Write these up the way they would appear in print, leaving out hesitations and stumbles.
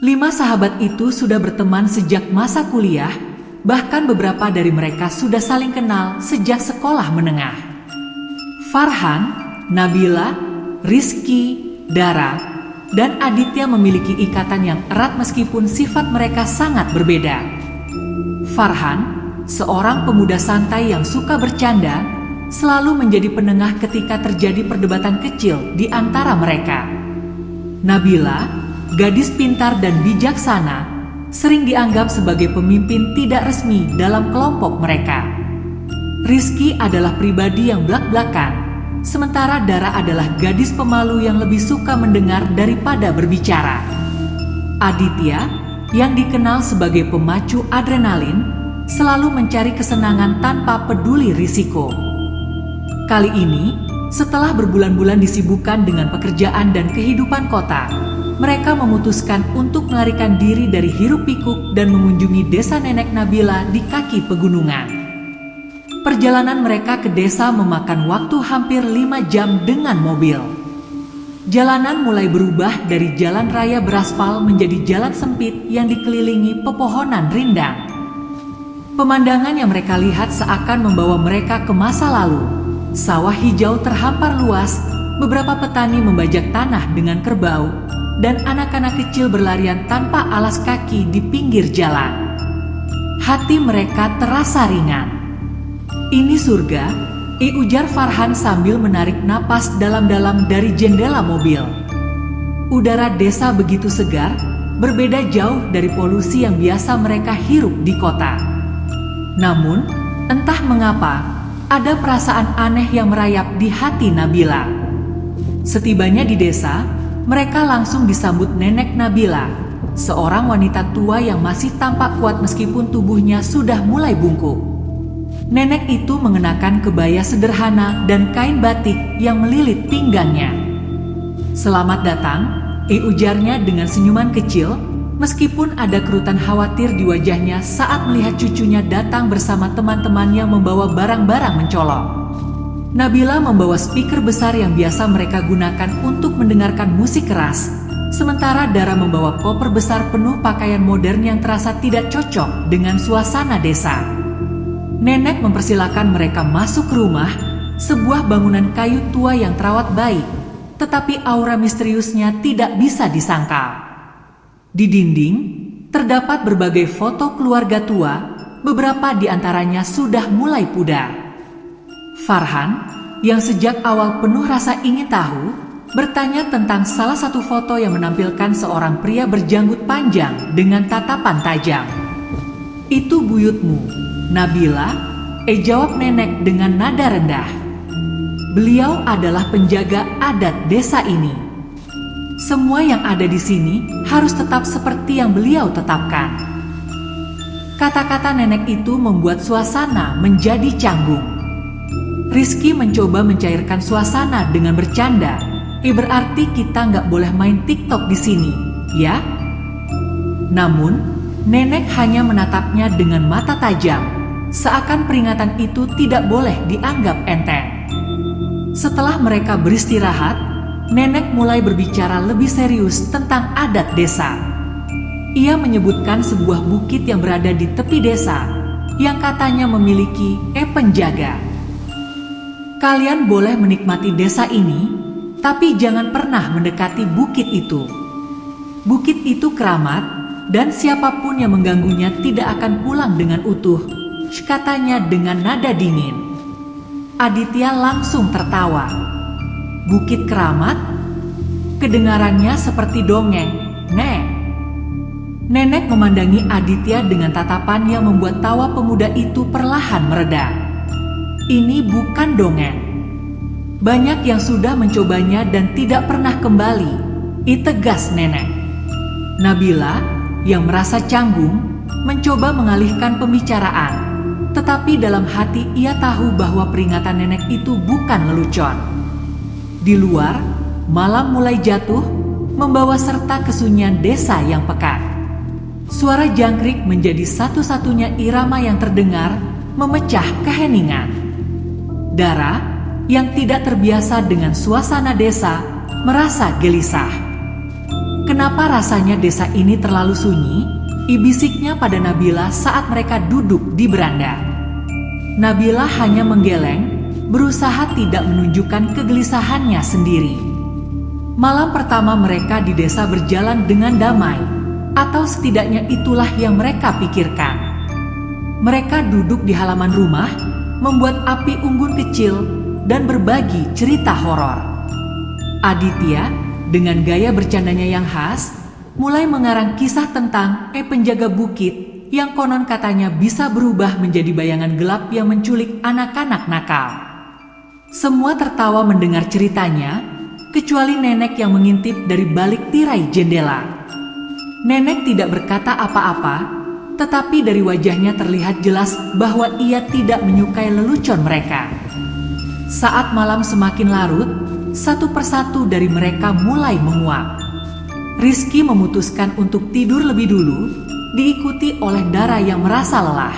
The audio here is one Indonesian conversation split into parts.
Lima sahabat itu sudah berteman sejak masa kuliah, bahkan beberapa dari mereka sudah saling kenal sejak sekolah menengah. Farhan, Nabila, Rizky, Dara, dan Aditya memiliki ikatan yang erat meskipun sifat mereka sangat berbeda. Farhan, seorang pemuda santai yang suka bercanda, selalu menjadi penengah ketika terjadi perdebatan kecil di antara mereka. Nabila, gadis pintar dan bijaksana, sering dianggap sebagai pemimpin tidak resmi dalam kelompok mereka. Rizky adalah pribadi yang blak-blakan, sementara Dara adalah gadis pemalu yang lebih suka mendengar daripada berbicara. Aditya, yang dikenal sebagai pemacu adrenalin, selalu mencari kesenangan tanpa peduli risiko. Kali ini, setelah berbulan-bulan disibukkan dengan pekerjaan dan kehidupan kota, mereka memutuskan untuk melarikan diri dari hiruk-pikuk dan mengunjungi desa nenek Nabila di kaki pegunungan. Perjalanan mereka ke desa memakan waktu hampir 5 jam dengan mobil. Jalanan mulai berubah dari jalan raya beraspal menjadi jalan sempit yang dikelilingi pepohonan rindang. Pemandangan yang mereka lihat seakan membawa mereka ke masa lalu. Sawah hijau terhampar luas, beberapa petani membajak tanah dengan kerbau, dan anak-anak kecil berlarian tanpa alas kaki di pinggir jalan. Hati mereka terasa ringan. "Ini surga," ujar Farhan sambil menarik napas dalam-dalam dari jendela mobil. Udara desa begitu segar, berbeda jauh dari polusi yang biasa mereka hirup di kota. Namun, entah mengapa, ada perasaan aneh yang merayap di hati Nabila. Setibanya di desa, mereka langsung disambut nenek Nabila, seorang wanita tua yang masih tampak kuat meskipun tubuhnya sudah mulai bungkuk. Nenek itu mengenakan kebaya sederhana dan kain batik yang melilit pinggangnya. "Selamat datang," ujarnya dengan senyuman kecil, meskipun ada kerutan khawatir di wajahnya saat melihat cucunya datang bersama teman-temannya membawa barang-barang mencolok. Nabila membawa speaker besar yang biasa mereka gunakan untuk mendengarkan musik keras, sementara Dara membawa koper besar penuh pakaian modern yang terasa tidak cocok dengan suasana desa. Nenek mempersilakan mereka masuk ke rumah, sebuah bangunan kayu tua yang terawat baik, tetapi aura misteriusnya tidak bisa disangkal. Di dinding, terdapat berbagai foto keluarga tua, beberapa di antaranya sudah mulai pudar. Farhan, yang sejak awal penuh rasa ingin tahu, bertanya tentang salah satu foto yang menampilkan seorang pria berjanggut panjang dengan tatapan tajam. "Itu buyutmu, Nabila," jawab nenek dengan nada rendah. "Beliau adalah penjaga adat desa ini. Semua yang ada di sini harus tetap seperti yang beliau tetapkan." Kata-kata nenek itu membuat suasana menjadi canggung. Rizky mencoba mencairkan suasana dengan bercanda. Berarti kita nggak boleh main TikTok di sini, ya?" Namun, nenek hanya menatapnya dengan mata tajam, seakan peringatan itu tidak boleh dianggap enteng. Setelah mereka beristirahat, nenek mulai berbicara lebih serius tentang adat desa. Ia menyebutkan sebuah bukit yang berada di tepi desa, yang katanya memiliki penjaga. "Kalian boleh menikmati desa ini, tapi jangan pernah mendekati bukit itu. Bukit itu keramat, dan siapapun yang mengganggunya tidak akan pulang dengan utuh," katanya dengan nada dingin. Aditya langsung tertawa. "Bukit keramat?" Kedengarannya seperti dongeng, "Nek." Nenek memandangi Aditya dengan tatapan yang membuat tawa pemuda itu perlahan mereda. "Ini bukan dongeng. Banyak yang sudah mencobanya dan tidak pernah kembali," tegas nenek. Nabila, yang merasa canggung, mencoba mengalihkan pembicaraan, tetapi dalam hati ia tahu bahwa peringatan nenek itu bukan lelucon. Di luar, malam mulai jatuh, membawa serta kesunyian desa yang pekat. Suara jangkrik menjadi satu-satunya irama yang terdengar, memecah keheningan. Dara, yang tidak terbiasa dengan suasana desa, merasa gelisah. Kenapa rasanya desa ini terlalu sunyi? Bisiknya pada Nabila saat mereka duduk di beranda. Nabila hanya menggeleng, berusaha tidak menunjukkan kegelisahannya sendiri. Malam pertama mereka di desa berjalan dengan damai, atau setidaknya itulah yang mereka pikirkan. Mereka duduk di halaman rumah, membuat api unggun kecil, dan berbagi cerita horor. Aditya, dengan gaya bercandanya yang khas, mulai mengarang kisah tentang penjaga bukit yang konon katanya bisa berubah menjadi bayangan gelap yang menculik anak-anak nakal. Semua tertawa mendengar ceritanya, kecuali nenek yang mengintip dari balik tirai jendela. Nenek tidak berkata apa-apa, tetapi dari wajahnya terlihat jelas bahwa ia tidak menyukai lelucon mereka. Saat malam semakin larut, satu persatu dari mereka mulai menguap. Rizky memutuskan untuk tidur lebih dulu, diikuti oleh Dara yang merasa lelah.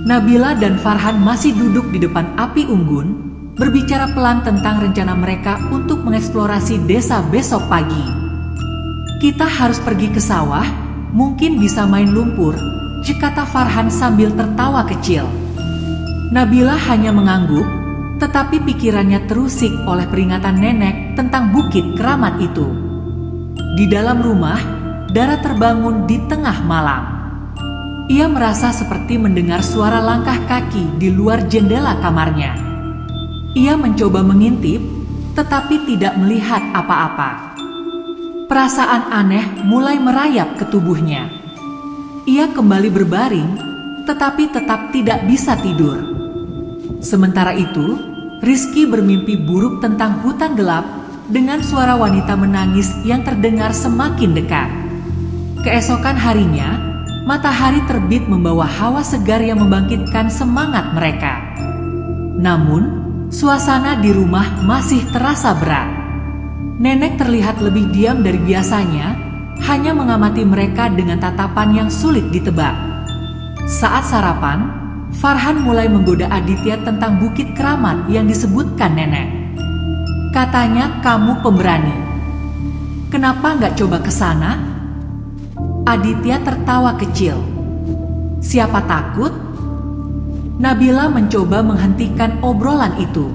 Nabila dan Farhan masih duduk di depan api unggun, berbicara pelan tentang rencana mereka untuk mengeksplorasi desa besok pagi. Kita harus pergi ke sawah, mungkin bisa main lumpur, kata Farhan sambil tertawa kecil. Nabila hanya mengangguk, tetapi pikirannya terusik oleh peringatan nenek tentang bukit keramat itu. Di dalam rumah, Dara terbangun di tengah malam. Ia merasa seperti mendengar suara langkah kaki di luar jendela kamarnya. Ia mencoba mengintip, tetapi tidak melihat apa-apa. Perasaan aneh mulai merayap ke tubuhnya. Ia kembali berbaring, tetapi tetap tidak bisa tidur. Sementara itu, Rizky bermimpi buruk tentang hutan gelap dengan suara wanita menangis yang terdengar semakin dekat. Keesokan harinya, matahari terbit membawa hawa segar yang membangkitkan semangat mereka. Namun, suasana di rumah masih terasa berat. Nenek terlihat lebih diam dari biasanya, hanya mengamati mereka dengan tatapan yang sulit ditebak. Saat sarapan, Farhan mulai menggoda Aditya tentang bukit keramat yang disebutkan nenek. Katanya kamu pemberani. Kenapa nggak coba ke sana? Aditya tertawa kecil. Siapa takut? Nabila mencoba menghentikan obrolan itu.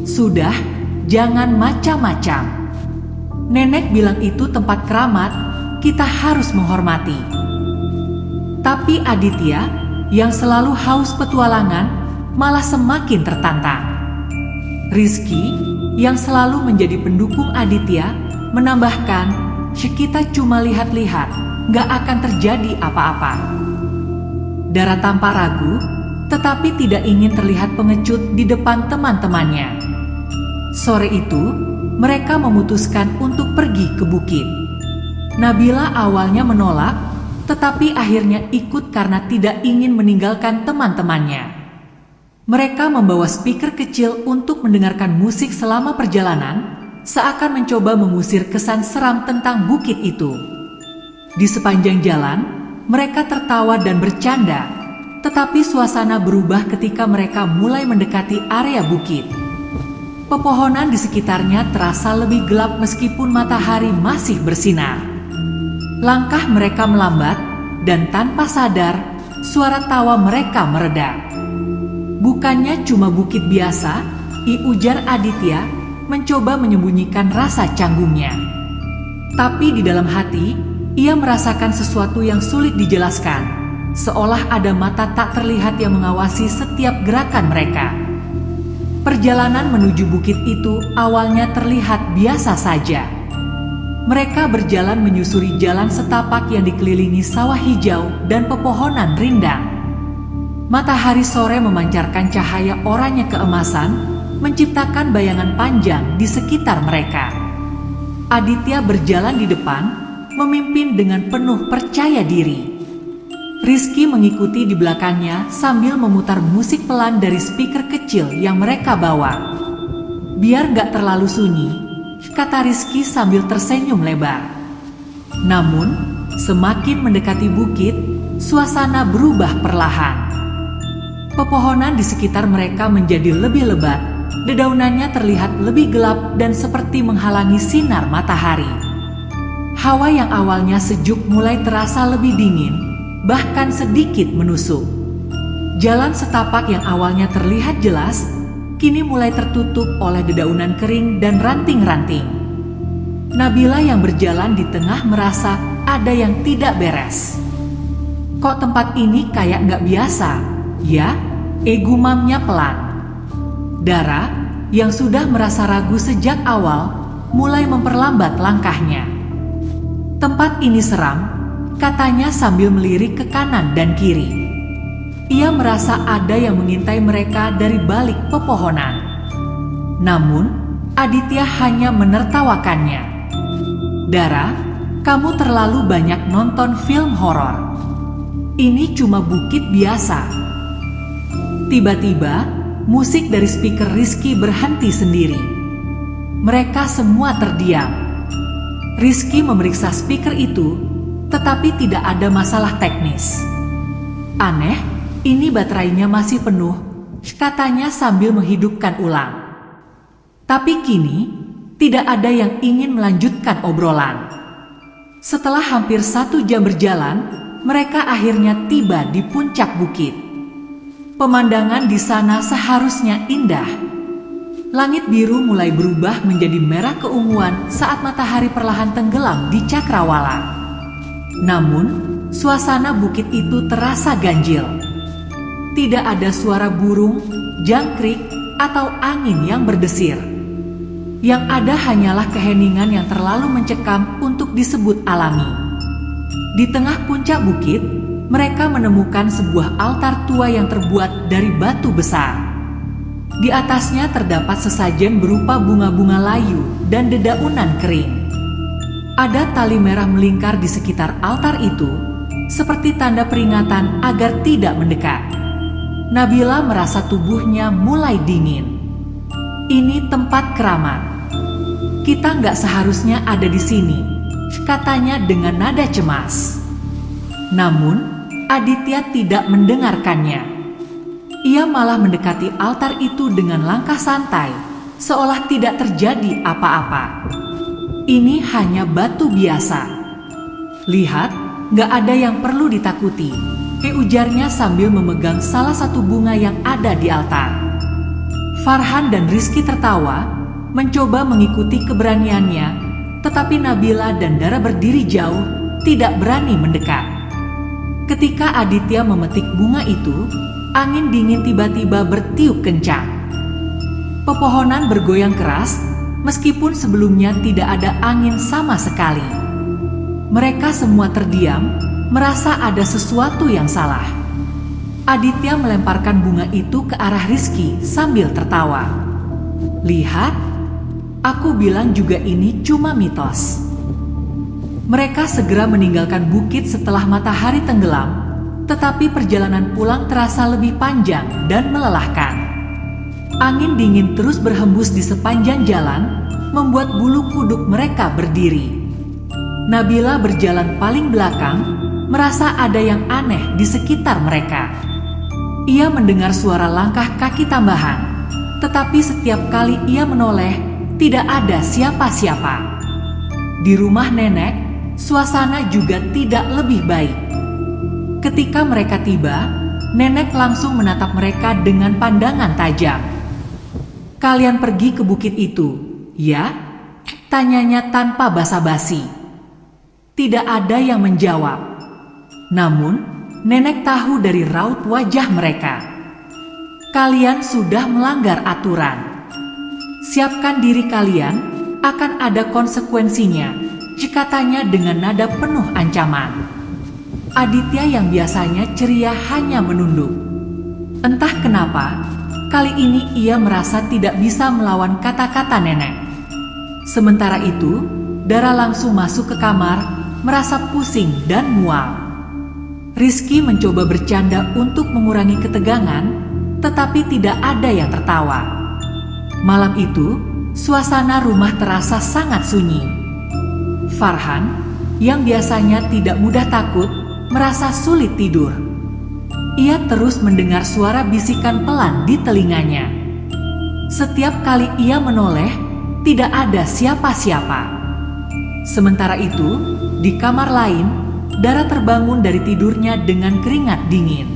Sudah, jangan macam-macam. Nenek bilang itu tempat keramat, kita harus menghormati. Tapi Aditya, yang selalu haus petualangan, malah semakin tertantang. Rizky, yang selalu menjadi pendukung Aditya, menambahkan, kita cuma lihat-lihat, gak akan terjadi apa-apa. Dara tampak ragu, tetapi tidak ingin terlihat pengecut di depan teman-temannya. Sore itu, mereka memutuskan untuk pergi ke bukit. Nabila awalnya menolak, tetapi akhirnya ikut karena tidak ingin meninggalkan teman-temannya. Mereka membawa speaker kecil untuk mendengarkan musik selama perjalanan, seakan mencoba mengusir kesan seram tentang bukit itu. Di sepanjang jalan, mereka tertawa dan bercanda, tetapi suasana berubah ketika mereka mulai mendekati area bukit. Pepohonan di sekitarnya terasa lebih gelap meskipun matahari masih bersinar. Langkah mereka melambat, dan tanpa sadar, suara tawa mereka mereda. Bukannya cuma bukit biasa, ujar Aditya, mencoba menyembunyikan rasa canggungnya. Tapi di dalam hati, ia merasakan sesuatu yang sulit dijelaskan, seolah ada mata tak terlihat yang mengawasi setiap gerakan mereka. Perjalanan menuju bukit itu awalnya terlihat biasa saja. Mereka berjalan menyusuri jalan setapak yang dikelilingi sawah hijau dan pepohonan rindang. Matahari sore memancarkan cahaya oranye keemasan, menciptakan bayangan panjang di sekitar mereka. Aditya berjalan di depan, memimpin dengan penuh percaya diri. Rizky mengikuti di belakangnya sambil memutar musik pelan dari speaker kecil yang mereka bawa. Biar gak terlalu sunyi, kata Rizky sambil tersenyum lebar. Namun, semakin mendekati bukit, suasana berubah perlahan. Pepohonan di sekitar mereka menjadi lebih lebat, dedaunannya terlihat lebih gelap dan seperti menghalangi sinar matahari. Hawa yang awalnya sejuk mulai terasa lebih dingin, bahkan sedikit menusuk. Jalan setapak yang awalnya terlihat jelas, kini mulai tertutup oleh dedaunan kering dan ranting-ranting. Nabila yang berjalan di tengah merasa ada yang tidak beres. Kok tempat ini kayak nggak biasa, ya? Gumamnya pelan. Dara, yang sudah merasa ragu sejak awal, mulai memperlambat langkahnya. Tempat ini seram, katanya sambil melirik ke kanan dan kiri. Ia merasa ada yang mengintai mereka dari balik pepohonan. Namun, Aditya hanya menertawakannya. Dara, kamu terlalu banyak nonton film horor. Ini cuma bukit biasa. Tiba-tiba, musik dari speaker Rizky berhenti sendiri. Mereka semua terdiam. Rizky memeriksa speaker itu, tetapi tidak ada masalah teknis. Aneh, ini baterainya masih penuh, katanya sambil menghidupkan ulang. Tapi kini, tidak ada yang ingin melanjutkan obrolan. Setelah hampir 1 jam berjalan, mereka akhirnya tiba di puncak bukit. Pemandangan di sana seharusnya indah. Langit biru mulai berubah menjadi merah keunguan saat matahari perlahan tenggelam di cakrawala. Namun, suasana bukit itu terasa ganjil. Tidak ada suara burung, jangkrik, atau angin yang berdesir. Yang ada hanyalah keheningan yang terlalu mencekam untuk disebut alami. Di tengah puncak bukit, mereka menemukan sebuah altar tua yang terbuat dari batu besar. Di atasnya terdapat sesajen berupa bunga-bunga layu dan dedaunan kering. Ada tali merah melingkar di sekitar altar itu, seperti tanda peringatan agar tidak mendekat. Nabila merasa tubuhnya mulai dingin. Ini tempat keramat. Kita nggak seharusnya ada di sini, katanya dengan nada cemas. Namun, Aditya tidak mendengarkannya. Ia malah mendekati altar itu dengan langkah santai, seolah tidak terjadi apa-apa. Ini hanya batu biasa. Lihat, nggak ada yang perlu ditakuti, ujarnya sambil memegang salah satu bunga yang ada di altar. Farhan dan Rizky tertawa, mencoba mengikuti keberaniannya, tetapi Nabila dan Dara berdiri jauh, tidak berani mendekat. Ketika Aditya memetik bunga itu, angin dingin tiba-tiba bertiup kencang. Pepohonan bergoyang keras, meskipun sebelumnya tidak ada angin sama sekali. Mereka semua terdiam, merasa ada sesuatu yang salah. Aditya melemparkan bunga itu ke arah Rizky sambil tertawa. Lihat, aku bilang juga ini cuma mitos. Mereka segera meninggalkan bukit setelah matahari tenggelam, tetapi perjalanan pulang terasa lebih panjang dan melelahkan. Angin dingin terus berhembus di sepanjang jalan, membuat bulu kuduk mereka berdiri. Nabila berjalan paling belakang, merasa ada yang aneh di sekitar mereka. Ia mendengar suara langkah kaki tambahan, tetapi setiap kali ia menoleh, tidak ada siapa-siapa. Di rumah nenek, suasana juga tidak lebih baik. Ketika mereka tiba, nenek langsung menatap mereka dengan pandangan tajam. Kalian pergi ke bukit itu, ya? Tanyanya tanpa basa-basi. Tidak ada yang menjawab. Namun, nenek tahu dari raut wajah mereka. Kalian sudah melanggar aturan. Siapkan diri kalian, akan ada konsekuensinya, katanya dengan nada penuh ancaman. Aditya yang biasanya ceria hanya menunduk. Entah kenapa, kali ini ia merasa tidak bisa melawan kata-kata nenek. Sementara itu, Dara langsung masuk ke kamar, merasa pusing dan mual. Rizky mencoba bercanda untuk mengurangi ketegangan, tetapi tidak ada yang tertawa. Malam itu, suasana rumah terasa sangat sunyi. Farhan, yang biasanya tidak mudah takut, merasa sulit tidur. Ia terus mendengar suara bisikan pelan di telinganya. Setiap kali ia menoleh, tidak ada siapa-siapa. Sementara itu, di kamar lain, Dara terbangun dari tidurnya dengan keringat dingin.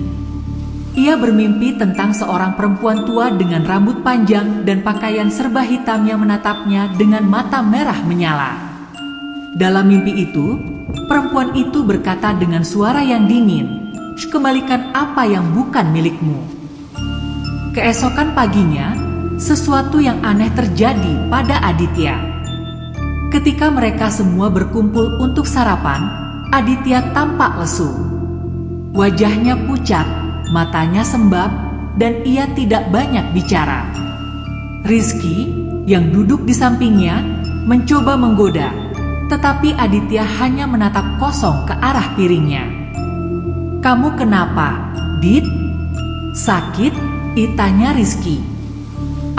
Ia bermimpi tentang seorang perempuan tua dengan rambut panjang dan pakaian serba hitam yang menatapnya dengan mata merah menyala. Dalam mimpi itu, perempuan itu berkata dengan suara yang dingin, "Kembalikan apa yang bukan milikmu." Keesokan paginya, sesuatu yang aneh terjadi pada Aditya. Ketika mereka semua berkumpul untuk sarapan, Aditya tampak lesu. Wajahnya pucat, matanya sembab, dan ia tidak banyak bicara. Rizky, yang duduk di sampingnya, mencoba menggoda, tetapi Aditya hanya menatap kosong ke arah piringnya. "Kamu kenapa, Dit? Sakit?" tanya Rizky.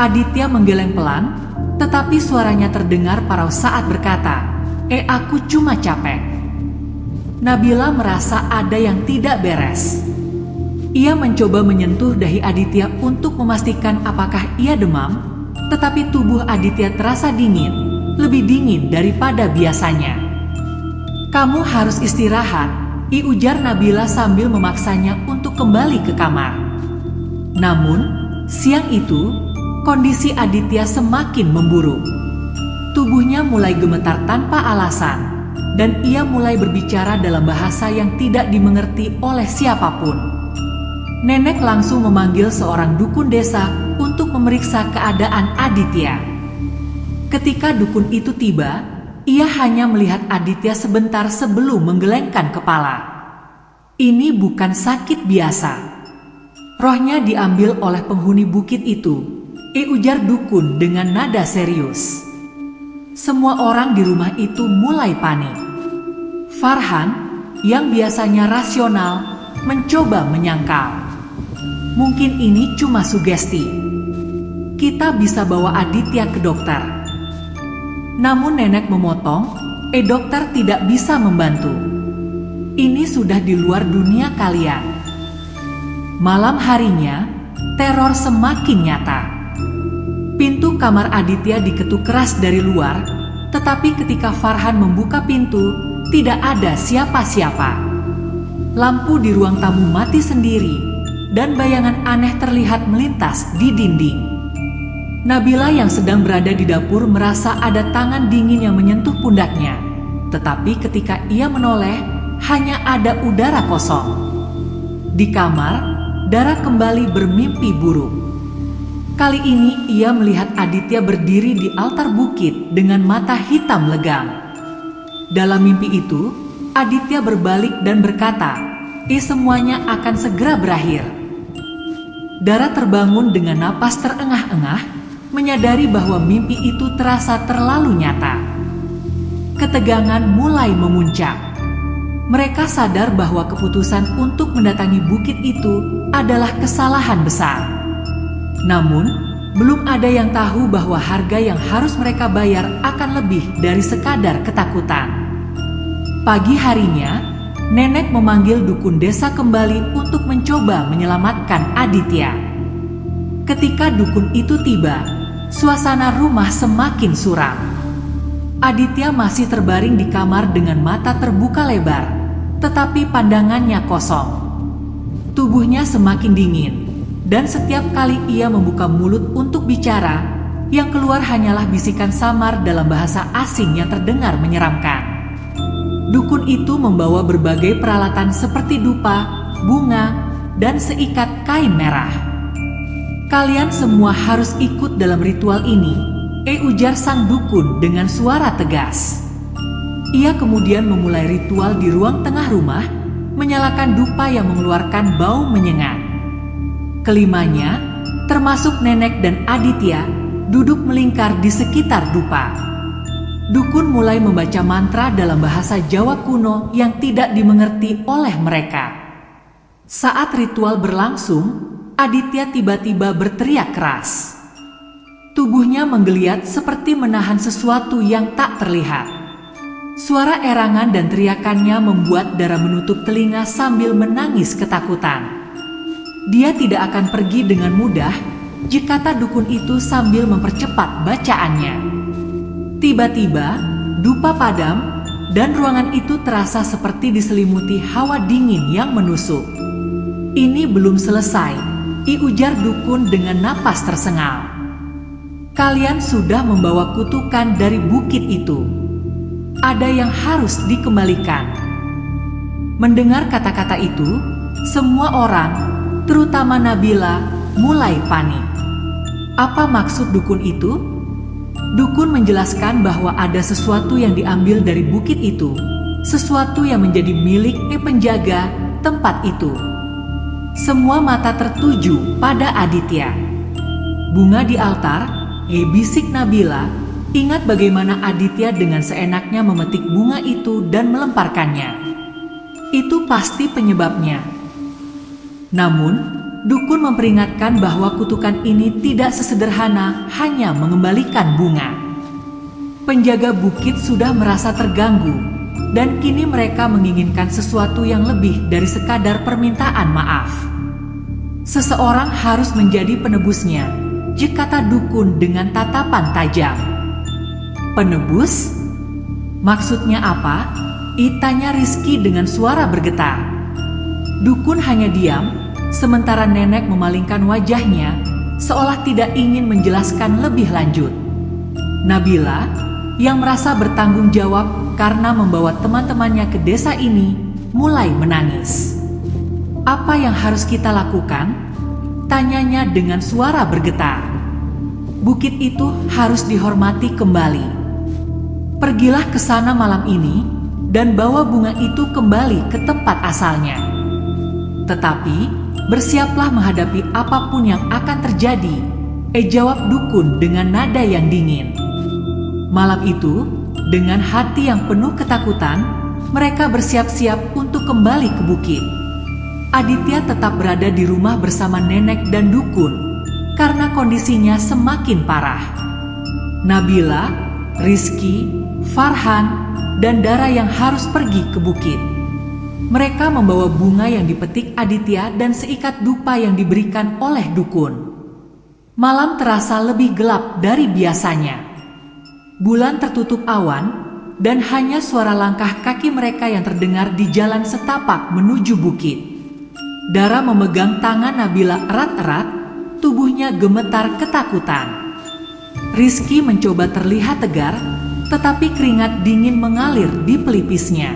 Aditya menggeleng pelan, tetapi suaranya terdengar parau saat berkata, Aku cuma capek." Nabila merasa ada yang tidak beres. Ia mencoba menyentuh dahi Aditya untuk memastikan apakah ia demam, tetapi tubuh Aditya terasa dingin, lebih dingin daripada biasanya. "Kamu harus istirahat," ujar Nabila sambil memaksanya untuk kembali ke kamar. Namun, siang itu, kondisi Aditya semakin memburuk. Tubuhnya mulai gemetar tanpa alasan, dan ia mulai berbicara dalam bahasa yang tidak dimengerti oleh siapapun. Nenek langsung memanggil seorang dukun desa untuk memeriksa keadaan Aditya. Ketika dukun itu tiba, ia hanya melihat Aditya sebentar sebelum menggelengkan kepala. Ini bukan sakit biasa. Rohnya diambil oleh penghuni bukit itu, ujar dukun dengan nada serius. Semua orang di rumah itu mulai panik. Farhan, yang biasanya rasional, mencoba menyangkal. Mungkin ini cuma sugesti. Kita bisa bawa Aditya ke dokter. Namun nenek memotong, dokter tidak bisa membantu. Ini sudah di luar dunia kalian. Malam harinya, teror semakin nyata. Pintu kamar Aditya diketuk keras dari luar, tetapi ketika Farhan membuka pintu, tidak ada siapa-siapa. Lampu di ruang tamu mati sendiri, dan bayangan aneh terlihat melintas di dinding. Nabila yang sedang berada di dapur merasa ada tangan dingin yang menyentuh pundaknya, tetapi ketika ia menoleh, hanya ada udara kosong. Di kamar, Dara kembali bermimpi buruk. Kali ini ia melihat Aditya berdiri di altar bukit dengan mata hitam legam. Dalam mimpi itu, Aditya berbalik dan berkata, semuanya akan segera berakhir." Dara terbangun dengan napas terengah-engah, menyadari bahwa mimpi itu terasa terlalu nyata. Ketegangan mulai memuncak. Mereka sadar bahwa keputusan untuk mendatangi bukit itu adalah kesalahan besar. Namun, belum ada yang tahu bahwa harga yang harus mereka bayar akan lebih dari sekadar ketakutan. Pagi harinya, nenek memanggil dukun desa kembali untuk mencoba menyelamatkan Aditya. Ketika dukun itu tiba, suasana rumah semakin suram. Aditya masih terbaring di kamar dengan mata terbuka lebar, tetapi pandangannya kosong. Tubuhnya semakin dingin, dan setiap kali ia membuka mulut untuk bicara, yang keluar hanyalah bisikan samar dalam bahasa asing yang terdengar menyeramkan. Dukun itu membawa berbagai peralatan seperti dupa, bunga, dan seikat kain merah. "Kalian semua harus ikut dalam ritual ini," ujar sang dukun dengan suara tegas. Ia kemudian memulai ritual di ruang tengah rumah, menyalakan dupa yang mengeluarkan bau menyengat. Kelimanya, termasuk nenek dan Aditya, duduk melingkar di sekitar dupa. Dukun mulai membaca mantra dalam bahasa Jawa kuno yang tidak dimengerti oleh mereka. Saat ritual berlangsung, Aditya tiba-tiba berteriak keras. Tubuhnya menggeliat seperti menahan sesuatu yang tak terlihat. Suara erangan dan teriakannya membuat Dara menutup telinga sambil menangis ketakutan. Dia tidak akan pergi dengan mudah, kata dukun itu sambil mempercepat bacaannya. Tiba-tiba, dupa padam, dan ruangan itu terasa seperti diselimuti hawa dingin yang menusuk. "Ini belum selesai," ujar dukun dengan napas tersengal. "Kalian sudah membawa kutukan dari bukit itu. Ada yang harus dikembalikan." Mendengar kata-kata itu, semua orang, terutama Nabila, mulai panik. Apa maksud dukun itu? Dukun menjelaskan bahwa ada sesuatu yang diambil dari bukit itu, sesuatu yang menjadi milik penjaga tempat itu. Semua mata tertuju pada Aditya. "Bunga di altar," bisik Nabila. "Ingat bagaimana Aditya dengan seenaknya memetik bunga itu dan melemparkannya. Itu pasti penyebabnya." Namun, dukun memperingatkan bahwa kutukan ini tidak sesederhana hanya mengembalikan bunga. Penjaga bukit sudah merasa terganggu, dan kini mereka menginginkan sesuatu yang lebih dari sekadar permintaan maaf. "Seseorang harus menjadi penebusnya," kata dukun dengan tatapan tajam. "Penebus? Maksudnya apa?" tanya Rizky dengan suara bergetar. Dukun hanya diam, sementara nenek memalingkan wajahnya, seolah tidak ingin menjelaskan lebih lanjut. Nabila, yang merasa bertanggung jawab karena membawa teman-temannya ke desa ini, mulai menangis. "Apa yang harus kita lakukan?" tanyanya dengan suara bergetar. "Bukit itu harus dihormati kembali. Pergilah ke sana malam ini, dan bawa bunga itu kembali ke tempat asalnya. Tetapi, bersiaplah menghadapi apapun yang akan terjadi," jawab dukun dengan nada yang dingin. Malam itu, dengan hati yang penuh ketakutan, mereka bersiap-siap untuk kembali ke bukit. Aditya tetap berada di rumah bersama nenek dan dukun, karena kondisinya semakin parah. Nabila, Rizky, Farhan, dan Dara yang harus pergi ke bukit. Mereka membawa bunga yang dipetik Aditya dan seikat dupa yang diberikan oleh dukun. Malam terasa lebih gelap dari biasanya. Bulan tertutup awan, dan hanya suara langkah kaki mereka yang terdengar di jalan setapak menuju bukit. Dara memegang tangan Nabila erat-erat, tubuhnya gemetar ketakutan. Rizky mencoba terlihat tegar, tetapi keringat dingin mengalir di pelipisnya.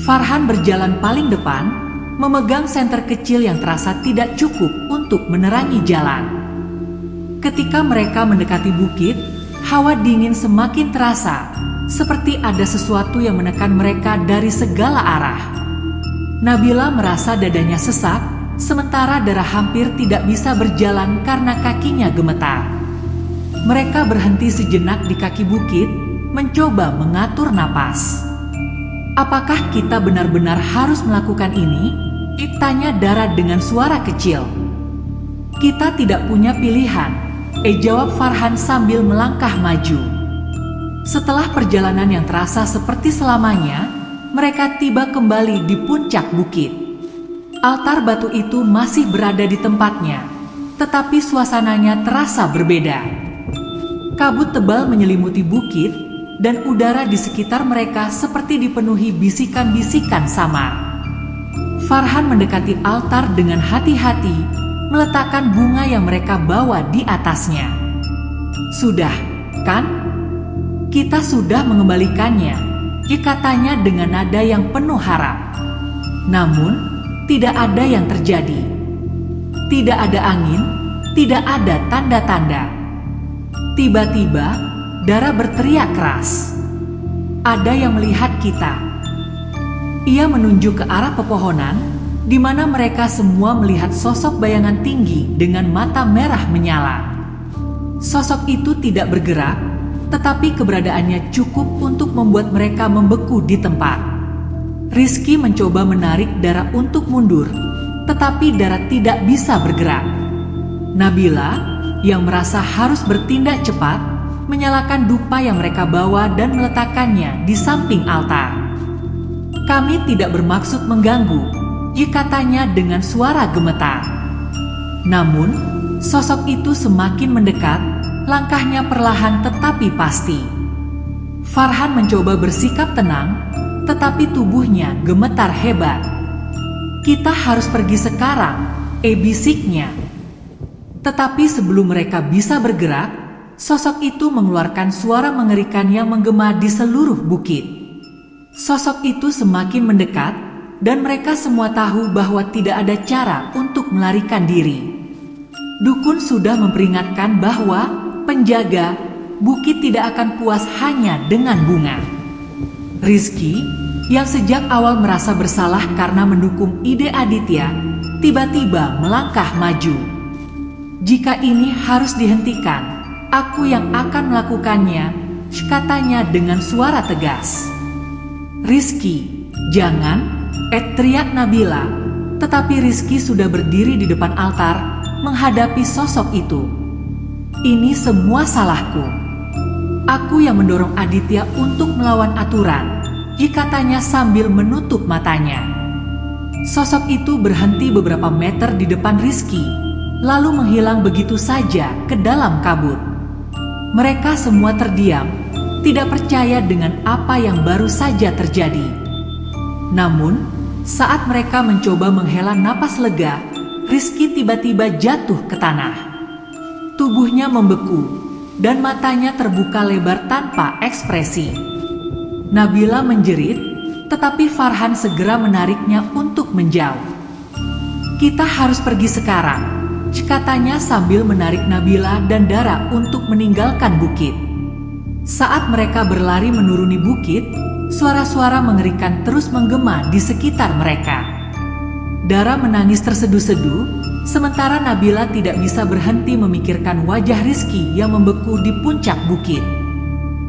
Farhan berjalan paling depan, memegang senter kecil yang terasa tidak cukup untuk menerangi jalan. Ketika mereka mendekati bukit, hawa dingin semakin terasa, seperti ada sesuatu yang menekan mereka dari segala arah. Nabila merasa dadanya sesak, sementara Dara hampir tidak bisa berjalan karena kakinya gemetar. Mereka berhenti sejenak di kaki bukit, mencoba mengatur napas. "Apakah kita benar-benar harus melakukan ini?" tanya Dara dengan suara kecil. "Kita tidak punya pilihan," jawab Farhan sambil melangkah maju. Setelah perjalanan yang terasa seperti selamanya, mereka tiba kembali di puncak bukit. Altar batu itu masih berada di tempatnya, tetapi suasananya terasa berbeda. Kabut tebal menyelimuti bukit, dan udara di sekitar mereka seperti dipenuhi bisikan-bisikan samar. Farhan mendekati altar dengan hati-hati, meletakkan bunga yang mereka bawa di atasnya. "Sudah, kan? Kita sudah mengembalikannya," katanya dengan nada yang penuh harap. Namun, tidak ada yang terjadi. Tidak ada angin, tidak ada tanda-tanda. Tiba-tiba, Dara berteriak keras. "Ada yang melihat kita." Ia menunjuk ke arah pepohonan, di mana mereka semua melihat sosok bayangan tinggi dengan mata merah menyala. Sosok itu tidak bergerak, tetapi keberadaannya cukup untuk membuat mereka membeku di tempat. Rizky mencoba menarik Dara untuk mundur, tetapi Dara tidak bisa bergerak. Nabila, yang merasa harus bertindak cepat, menyalakan dupa yang mereka bawa dan meletakkannya di samping altar. "Kami tidak bermaksud mengganggu," katanya dengan suara gemetar. Namun, sosok itu semakin mendekat, langkahnya perlahan tetapi pasti. Farhan mencoba bersikap tenang, tetapi tubuhnya gemetar hebat. "Kita harus pergi sekarang," bisiknya. Tetapi sebelum mereka bisa bergerak, sosok itu mengeluarkan suara mengerikan yang menggema di seluruh bukit. Sosok itu semakin mendekat, dan mereka semua tahu bahwa tidak ada cara untuk melarikan diri. Dukun sudah memperingatkan bahwa penjaga bukit tidak akan puas hanya dengan bunga. Rizky, yang sejak awal merasa bersalah karena mendukung ide Aditya, tiba-tiba melangkah maju. "Jika ini harus dihentikan, aku yang akan melakukannya," katanya dengan suara tegas. "Rizky, jangan!" teriak Nabila, tetapi Rizky sudah berdiri di depan altar menghadapi sosok itu. "Ini semua salahku. Aku yang mendorong Aditya untuk melawan aturan," katanya sambil menutup matanya. Sosok itu berhenti beberapa meter di depan Rizky, lalu menghilang begitu saja ke dalam kabut. Mereka semua terdiam, tidak percaya dengan apa yang baru saja terjadi. Namun, saat mereka mencoba menghela napas lega, Rizky tiba-tiba jatuh ke tanah. Tubuhnya membeku, dan matanya terbuka lebar tanpa ekspresi. Nabila menjerit, tetapi Farhan segera menariknya untuk menjauh. "Kita harus pergi sekarang," katanya sambil menarik Nabila dan Dara untuk meninggalkan bukit. Saat mereka berlari menuruni bukit, suara-suara mengerikan terus menggema di sekitar mereka. Dara menangis terseduh-seduh, sementara Nabila tidak bisa berhenti memikirkan wajah Rizky yang membeku di puncak bukit.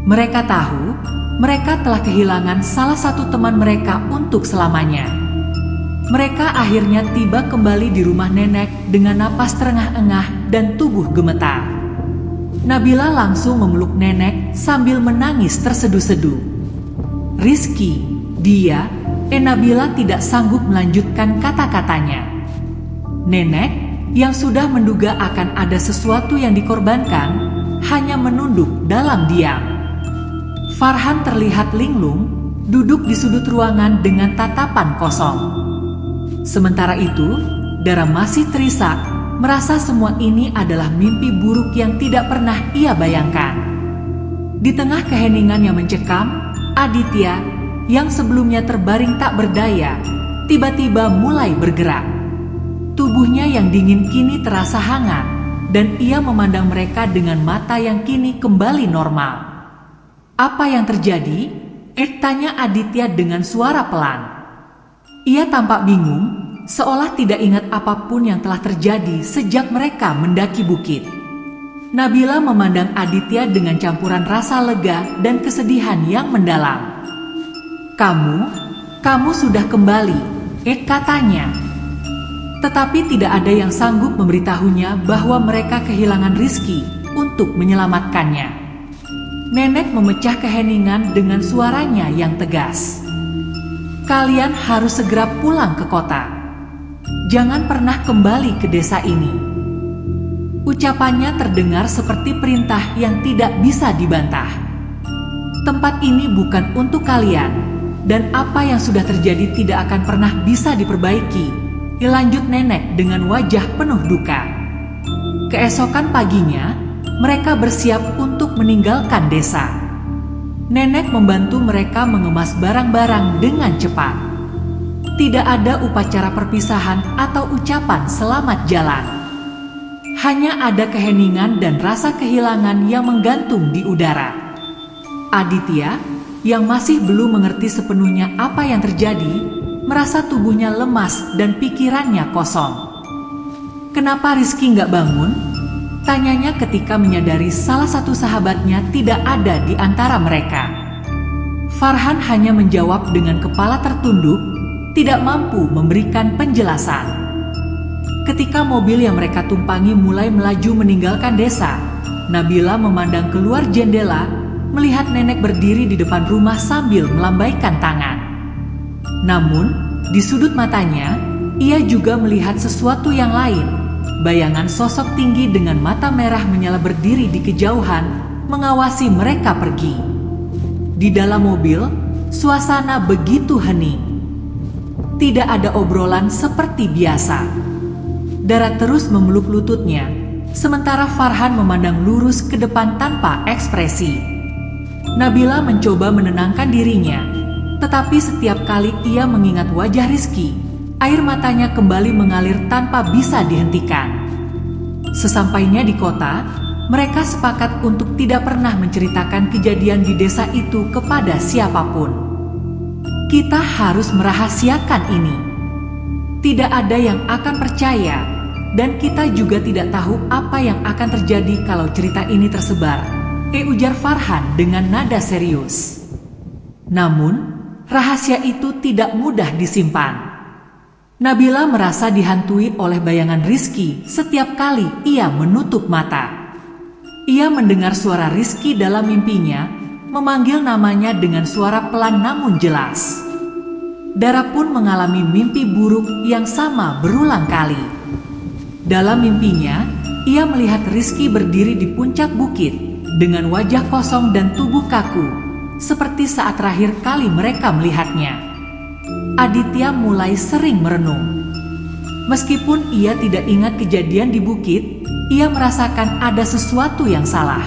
Mereka tahu, mereka telah kehilangan salah satu teman mereka untuk selamanya. Mereka akhirnya tiba kembali di rumah nenek dengan napas terengah-engah dan tubuh gemetar. Nabila langsung memeluk nenek sambil menangis terseduh-seduh. "Rizky, dia..." Nabila tidak sanggup melanjutkan kata-katanya. Nenek, yang sudah menduga akan ada sesuatu yang dikorbankan, hanya menunduk dalam diam. Farhan terlihat linglung, duduk di sudut ruangan dengan tatapan kosong. Sementara itu, Dara masih terisak, merasa semua ini adalah mimpi buruk yang tidak pernah ia bayangkan. Di tengah keheningan yang mencekam, Aditya, yang sebelumnya terbaring tak berdaya, tiba-tiba mulai bergerak. Tubuhnya yang dingin kini terasa hangat, dan ia memandang mereka dengan mata yang kini kembali normal. "Apa yang terjadi?" tanya Aditya dengan suara pelan. Ia tampak bingung, seolah tidak ingat apapun yang telah terjadi sejak mereka mendaki bukit. Nabila memandang Aditya dengan campuran rasa lega dan kesedihan yang mendalam. Kamu sudah kembali," katanya. Tetapi tidak ada yang sanggup memberitahunya bahwa mereka kehilangan Rizky untuk menyelamatkannya. Nenek memecah keheningan dengan suaranya yang tegas. "Kalian harus segera pulang ke kota. Jangan pernah kembali ke desa ini." Ucapannya terdengar seperti perintah yang tidak bisa dibantah. "Tempat ini bukan untuk kalian. Dan apa yang sudah terjadi tidak akan pernah bisa diperbaiki," lanjut nenek dengan wajah penuh duka. Keesokan paginya, mereka bersiap untuk meninggalkan desa. Nenek membantu mereka mengemas barang-barang dengan cepat. Tidak ada upacara perpisahan atau ucapan selamat jalan. Hanya ada keheningan dan rasa kehilangan yang menggantung di udara. Aditya, yang masih belum mengerti sepenuhnya apa yang terjadi, merasa tubuhnya lemas dan pikirannya kosong. "Kenapa Rizky nggak bangun?" tanyanya ketika menyadari salah satu sahabatnya tidak ada di antara mereka. Farhan hanya menjawab dengan kepala tertunduk, tidak mampu memberikan penjelasan. Ketika mobil yang mereka tumpangi mulai melaju meninggalkan desa, Nabila memandang keluar jendela, melihat nenek berdiri di depan rumah sambil melambaikan tangan. Namun, di sudut matanya, ia juga melihat sesuatu yang lain. Bayangan sosok tinggi dengan mata merah menyala berdiri di kejauhan, mengawasi mereka pergi. Di dalam mobil, suasana begitu hening. Tidak ada obrolan seperti biasa. Dara terus memeluk lututnya, sementara Farhan memandang lurus ke depan tanpa ekspresi. Nabila mencoba menenangkan dirinya, tetapi setiap kali ia mengingat wajah Rizky, air matanya kembali mengalir tanpa bisa dihentikan. Sesampainya di kota, mereka sepakat untuk tidak pernah menceritakan kejadian di desa itu kepada siapapun. Kita harus merahasiakan ini. Tidak ada yang akan percaya, dan kita juga tidak tahu apa yang akan terjadi kalau cerita ini tersebar, ujar Farhan dengan nada serius. Namun, rahasia itu tidak mudah disimpan. Nabila merasa dihantui oleh bayangan Rizky setiap kali ia menutup mata. Ia mendengar suara Rizky dalam mimpinya, memanggil namanya dengan suara pelan namun jelas. Dara pun mengalami mimpi buruk yang sama berulang kali. Dalam mimpinya, ia melihat Rizky berdiri di puncak bukit, dengan wajah kosong dan tubuh kaku, seperti saat terakhir kali mereka melihatnya. Aditya mulai sering merenung. Meskipun ia tidak ingat kejadian di bukit, ia merasakan ada sesuatu yang salah.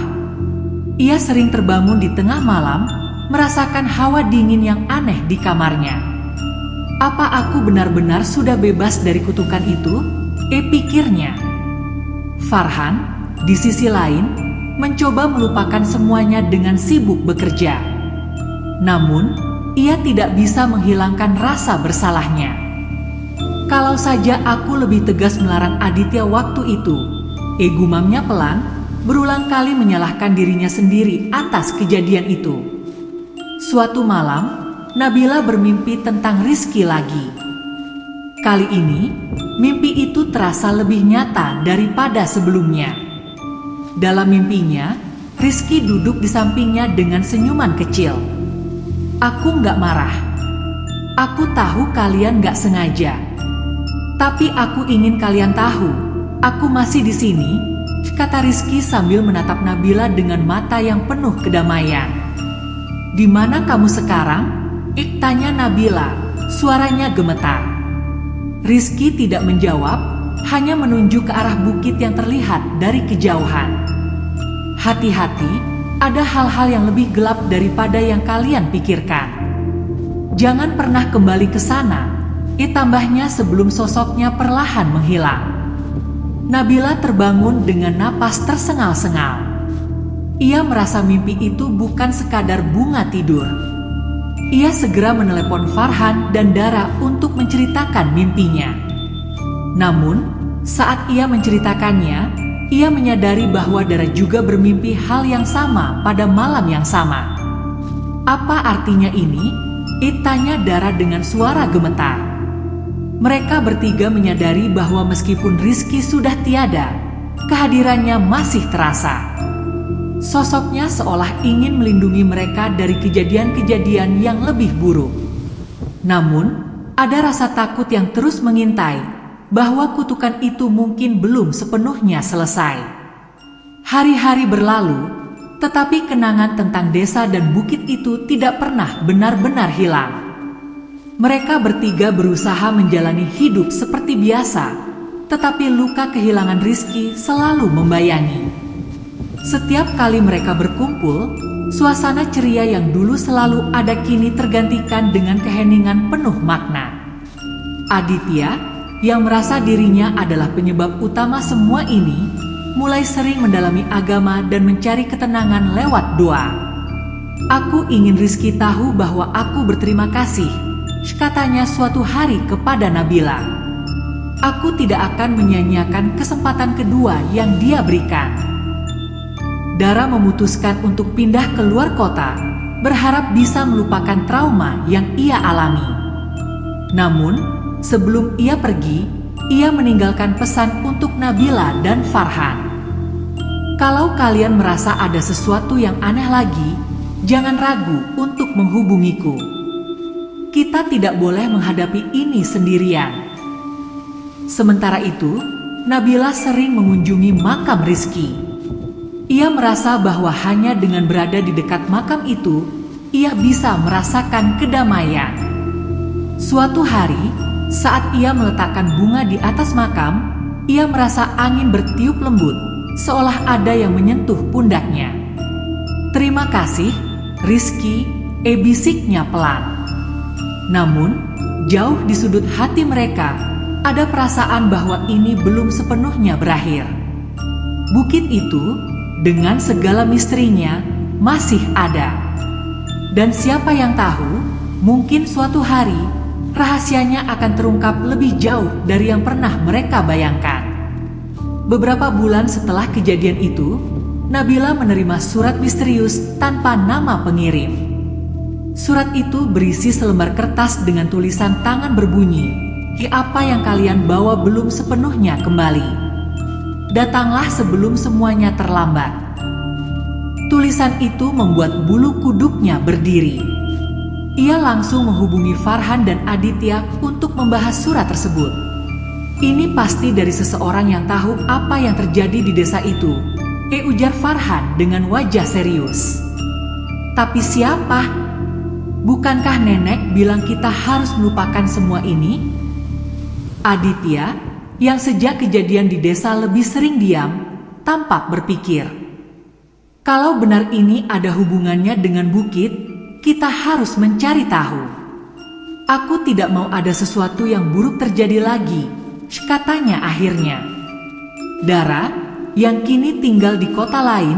Ia sering terbangun di tengah malam, merasakan hawa dingin yang aneh di kamarnya. Apa aku benar-benar sudah bebas dari kutukan itu? Pikirnya. Farhan, di sisi lain, mencoba melupakan semuanya dengan sibuk bekerja. Namun, ia tidak bisa menghilangkan rasa bersalahnya. Kalau saja aku lebih tegas melarang Aditya waktu itu, gumamnya pelan, berulang kali menyalahkan dirinya sendiri atas kejadian itu. Suatu malam, Nabila bermimpi tentang Rizky lagi. Kali ini, mimpi itu terasa lebih nyata daripada sebelumnya. Dalam mimpinya, Rizky duduk di sampingnya dengan senyuman kecil. Aku nggak marah. Aku tahu kalian nggak sengaja. Tapi aku ingin kalian tahu, aku masih di sini, kata Rizky sambil menatap Nabila dengan mata yang penuh kedamaian. Di mana kamu sekarang? Tanya Nabila, suaranya gemetar. Rizky tidak menjawab, hanya menunjuk ke arah bukit yang terlihat dari kejauhan. Hati-hati, ada hal-hal yang lebih gelap daripada yang kalian pikirkan. Jangan pernah kembali ke sana, tambahnya sebelum sosoknya perlahan menghilang. Nabila terbangun dengan napas tersengal-sengal. Ia merasa mimpi itu bukan sekadar bunga tidur. Ia segera menelepon Farhan dan Dara untuk menceritakan mimpinya. Namun, saat ia menceritakannya, ia menyadari bahwa Dara juga bermimpi hal yang sama pada malam yang sama. Apa artinya ini? Tanya Dara dengan suara gemetar. Mereka bertiga menyadari bahwa meskipun Rizky sudah tiada, kehadirannya masih terasa. Sosoknya seolah ingin melindungi mereka dari kejadian-kejadian yang lebih buruk. Namun, ada rasa takut yang terus mengintai, bahwa kutukan itu mungkin belum sepenuhnya selesai. Hari-hari berlalu, tetapi kenangan tentang desa dan bukit itu tidak pernah benar-benar hilang. Mereka bertiga berusaha menjalani hidup seperti biasa, tetapi luka kehilangan Rizky selalu membayangi. Setiap kali mereka berkumpul, suasana ceria yang dulu selalu ada kini tergantikan dengan keheningan penuh makna. Aditya, yang merasa dirinya adalah penyebab utama semua ini, mulai sering mendalami agama dan mencari ketenangan lewat doa. Aku ingin Rizky tahu bahwa aku berterima kasih, katanya suatu hari kepada Nabila. Aku tidak akan menyia-nyiakan kesempatan kedua yang dia berikan. Dara memutuskan untuk pindah ke luar kota, berharap bisa melupakan trauma yang ia alami. Namun, sebelum ia pergi, ia meninggalkan pesan untuk Nabila dan Farhan. Kalau kalian merasa ada sesuatu yang aneh lagi, jangan ragu untuk menghubungiku. Kita tidak boleh menghadapi ini sendirian. Sementara itu, Nabila sering mengunjungi makam Rizky. Ia merasa bahwa hanya dengan berada di dekat makam itu, ia bisa merasakan kedamaian. Suatu hari, saat ia meletakkan bunga di atas makam, ia merasa angin bertiup lembut, seolah ada yang menyentuh pundaknya. "Terima kasih, Rizky," bisiknya pelan. Namun, jauh di sudut hati mereka, ada perasaan bahwa ini belum sepenuhnya berakhir. Bukit itu, dengan segala misterinya, masih ada. Dan siapa yang tahu, mungkin suatu hari, rahasianya akan terungkap lebih jauh dari yang pernah mereka bayangkan. Beberapa bulan setelah kejadian itu, Nabila menerima surat misterius tanpa nama pengirim. Surat itu berisi selembar kertas dengan tulisan tangan berbunyi, "Apa yang kalian bawa belum sepenuhnya kembali. Datanglah sebelum semuanya terlambat." Tulisan itu membuat bulu kuduknya berdiri. Ia langsung menghubungi Farhan dan Aditya untuk membahas surat tersebut. "Ini pasti dari seseorang yang tahu apa yang terjadi di desa itu," ujar Farhan dengan wajah serius. "Tapi siapa? Bukankah nenek bilang kita harus melupakan semua ini?" Aditya, yang sejak kejadian di desa lebih sering diam, tampak berpikir. "Kalau benar ini ada hubungannya dengan bukit, kita harus mencari tahu. Aku tidak mau ada sesuatu yang buruk terjadi lagi," katanya akhirnya. Dara, yang kini tinggal di kota lain,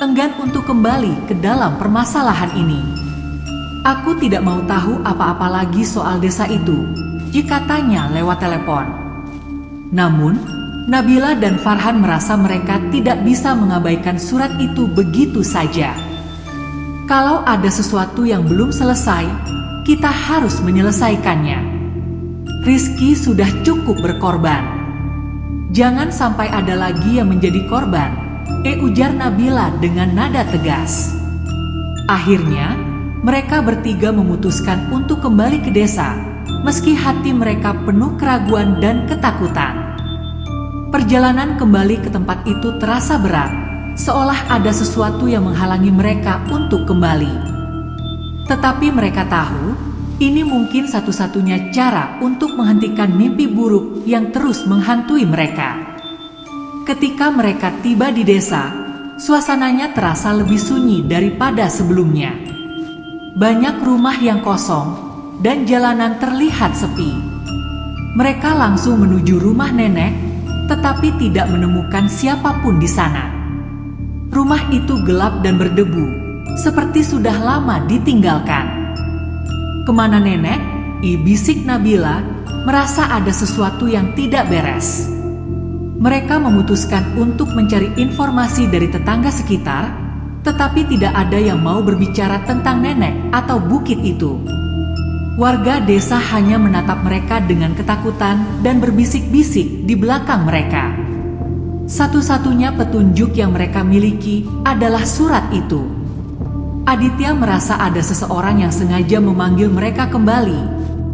enggan untuk kembali ke dalam permasalahan ini. "Aku tidak mau tahu apa-apa lagi soal desa itu," katanya lewat telepon. Namun, Nabila dan Farhan merasa mereka tidak bisa mengabaikan surat itu begitu saja. Kalau ada sesuatu yang belum selesai, kita harus menyelesaikannya. Rizky sudah cukup berkorban. Jangan sampai ada lagi yang menjadi korban, ujar Nabila dengan nada tegas. Akhirnya, mereka bertiga memutuskan untuk kembali ke desa, meski hati mereka penuh keraguan dan ketakutan. Perjalanan kembali ke tempat itu terasa berat, seolah ada sesuatu yang menghalangi mereka untuk kembali. Tetapi mereka tahu, ini mungkin satu-satunya cara untuk menghentikan mimpi buruk yang terus menghantui mereka. Ketika mereka tiba di desa, suasananya terasa lebih sunyi daripada sebelumnya. Banyak rumah yang kosong, dan jalanan terlihat sepi. Mereka langsung menuju rumah nenek, tetapi tidak menemukan siapapun di sana. Rumah itu gelap dan berdebu, seperti sudah lama ditinggalkan. "Kemana nenek?" bisik Nabila, merasa ada sesuatu yang tidak beres. Mereka memutuskan untuk mencari informasi dari tetangga sekitar, tetapi tidak ada yang mau berbicara tentang nenek atau bukit itu. Warga desa hanya menatap mereka dengan ketakutan dan berbisik-bisik di belakang mereka. Satu-satunya petunjuk yang mereka miliki adalah surat itu. Aditya merasa ada seseorang yang sengaja memanggil mereka kembali,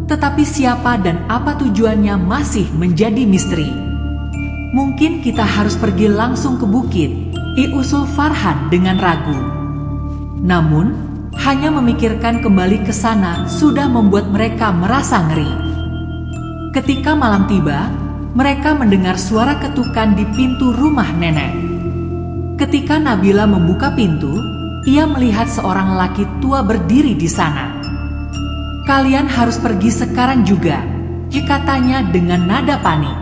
tetapi siapa dan apa tujuannya masih menjadi misteri. "Mungkin kita harus pergi langsung ke bukit," usul Farhan dengan ragu. Namun, hanya memikirkan kembali ke sana sudah membuat mereka merasa ngeri. Ketika malam tiba, mereka mendengar suara ketukan di pintu rumah nenek. Ketika Nabila membuka pintu, ia melihat seorang lelaki tua berdiri di sana. "Kalian harus pergi sekarang juga," katanya dengan nada panik.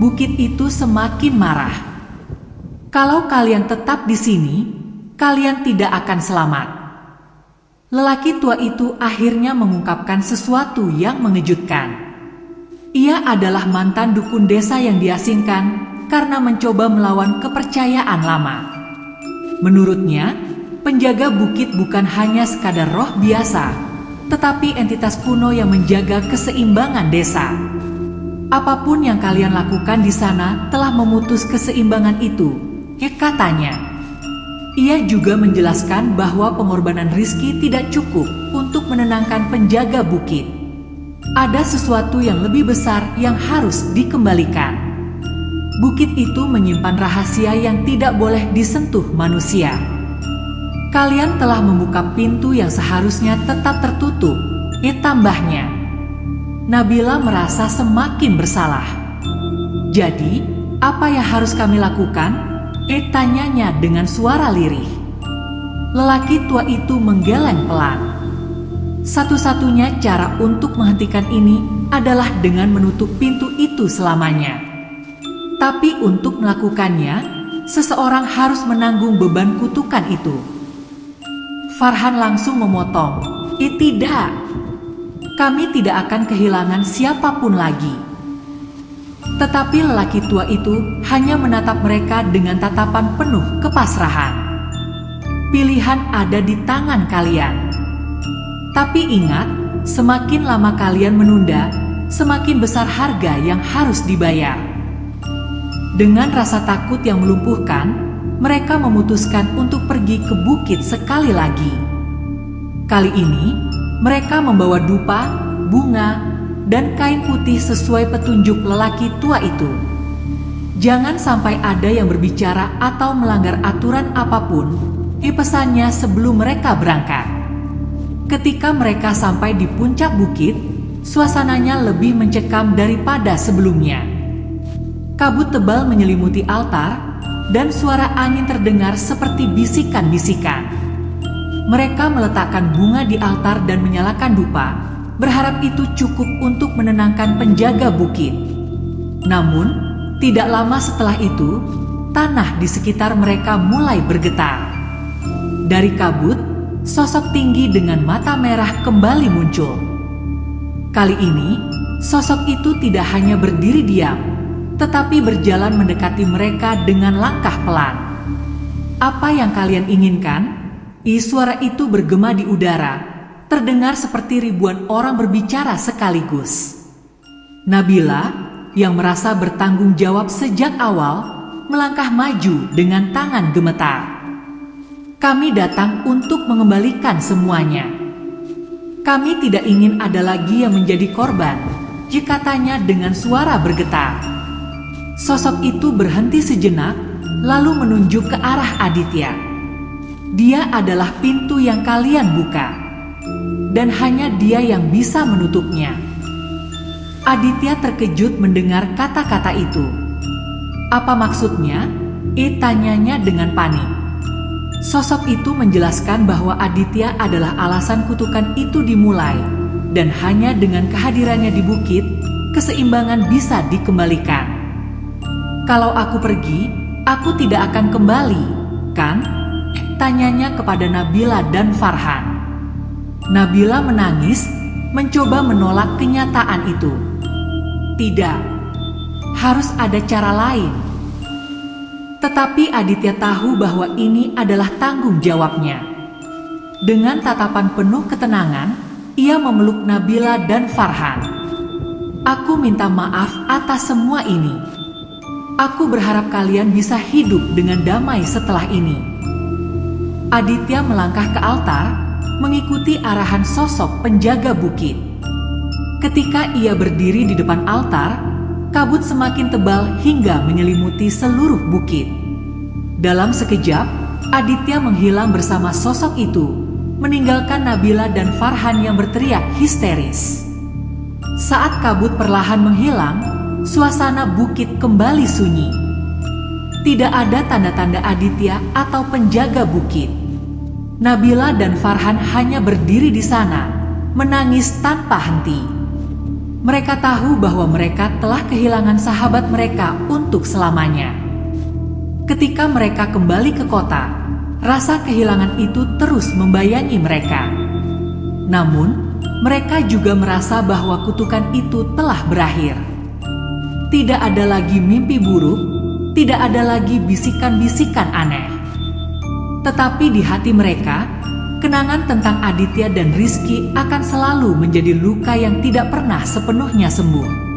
Bukit itu semakin marah. "Kalau kalian tetap di sini, kalian tidak akan selamat." Lelaki tua itu akhirnya mengungkapkan sesuatu yang mengejutkan. Ia adalah mantan dukun desa yang diasingkan karena mencoba melawan kepercayaan lama. Menurutnya, penjaga bukit bukan hanya sekadar roh biasa, tetapi entitas kuno yang menjaga keseimbangan desa. "Apapun yang kalian lakukan di sana telah memutus keseimbangan itu," katanya. Ia juga menjelaskan bahwa pengorbanan Rizky tidak cukup untuk menenangkan penjaga bukit. Ada sesuatu yang lebih besar yang harus dikembalikan. Bukit itu menyimpan rahasia yang tidak boleh disentuh manusia. Kalian telah membuka pintu yang seharusnya tetap tertutup. Tambahnya, Nabila merasa semakin bersalah. Jadi, apa yang harus kami lakukan? Tanyanya dengan suara lirih. Lelaki tua itu menggeleng pelan. Satu-satunya cara untuk menghentikan ini adalah dengan menutup pintu itu selamanya. Tapi untuk melakukannya, seseorang harus menanggung beban kutukan itu. Farhan langsung memotong. Tidak. Kami tidak akan kehilangan siapapun lagi. Tetapi lelaki tua itu hanya menatap mereka dengan tatapan penuh kepasrahan. Pilihan ada di tangan kalian. Tapi ingat, semakin lama kalian menunda, semakin besar harga yang harus dibayar. Dengan rasa takut yang melumpuhkan, mereka memutuskan untuk pergi ke bukit sekali lagi. Kali ini, mereka membawa dupa, bunga, dan kain putih sesuai petunjuk lelaki tua itu. Jangan sampai ada yang berbicara atau melanggar aturan apapun, pesannya sebelum mereka berangkat. Ketika mereka sampai di puncak bukit, suasananya lebih mencekam daripada sebelumnya. Kabut tebal menyelimuti altar, dan suara angin terdengar seperti bisikan-bisikan. Mereka meletakkan bunga di altar dan menyalakan dupa, berharap itu cukup untuk menenangkan penjaga bukit. Namun, tidak lama setelah itu, tanah di sekitar mereka mulai bergetar. Dari kabut, sosok tinggi dengan mata merah kembali muncul. Kali ini, sosok itu tidak hanya berdiri diam, tetapi berjalan mendekati mereka dengan langkah pelan. Apa yang kalian inginkan? Suara itu bergema di udara, terdengar seperti ribuan orang berbicara sekaligus. Nabila, yang merasa bertanggung jawab sejak awal, melangkah maju dengan tangan gemetar. Kami datang untuk mengembalikan semuanya. Kami tidak ingin ada lagi yang menjadi korban, katanya dengan suara bergetar. Sosok itu berhenti sejenak, lalu menunjuk ke arah Aditya. Dia adalah pintu yang kalian buka, dan hanya dia yang bisa menutupnya. Aditya terkejut mendengar kata-kata itu. Apa maksudnya? Tanyanya dengan panik. Sosok itu menjelaskan bahwa Aditya adalah alasan kutukan itu dimulai, dan hanya dengan kehadirannya di bukit, keseimbangan bisa dikembalikan. Kalau aku pergi, aku tidak akan kembali, kan? Tanyanya kepada Nabila dan Farhan. Nabila menangis, mencoba menolak kenyataan itu. Tidak, harus ada cara lain. Tetapi Aditya tahu bahwa ini adalah tanggung jawabnya. Dengan tatapan penuh ketenangan, ia memeluk Nabila dan Farhan. Aku minta maaf atas semua ini. Aku berharap kalian bisa hidup dengan damai setelah ini. Aditya melangkah ke altar, mengikuti arahan sosok penjaga bukit. Ketika ia berdiri di depan altar, kabut semakin tebal hingga menyelimuti seluruh bukit. Dalam sekejap, Aditya menghilang bersama sosok itu, meninggalkan Nabila dan Farhan yang berteriak histeris. Saat kabut perlahan menghilang, suasana bukit kembali sunyi. Tidak ada tanda-tanda Aditya atau penjaga bukit. Nabila dan Farhan hanya berdiri di sana, menangis tanpa henti. Mereka tahu bahwa mereka telah kehilangan sahabat mereka untuk selamanya. Ketika mereka kembali ke kota, rasa kehilangan itu terus membayangi mereka. Namun, mereka juga merasa bahwa kutukan itu telah berakhir. Tidak ada lagi mimpi buruk, tidak ada lagi bisikan-bisikan aneh. Tetapi di hati mereka, kenangan tentang Aditya dan Rizky akan selalu menjadi luka yang tidak pernah sepenuhnya sembuh.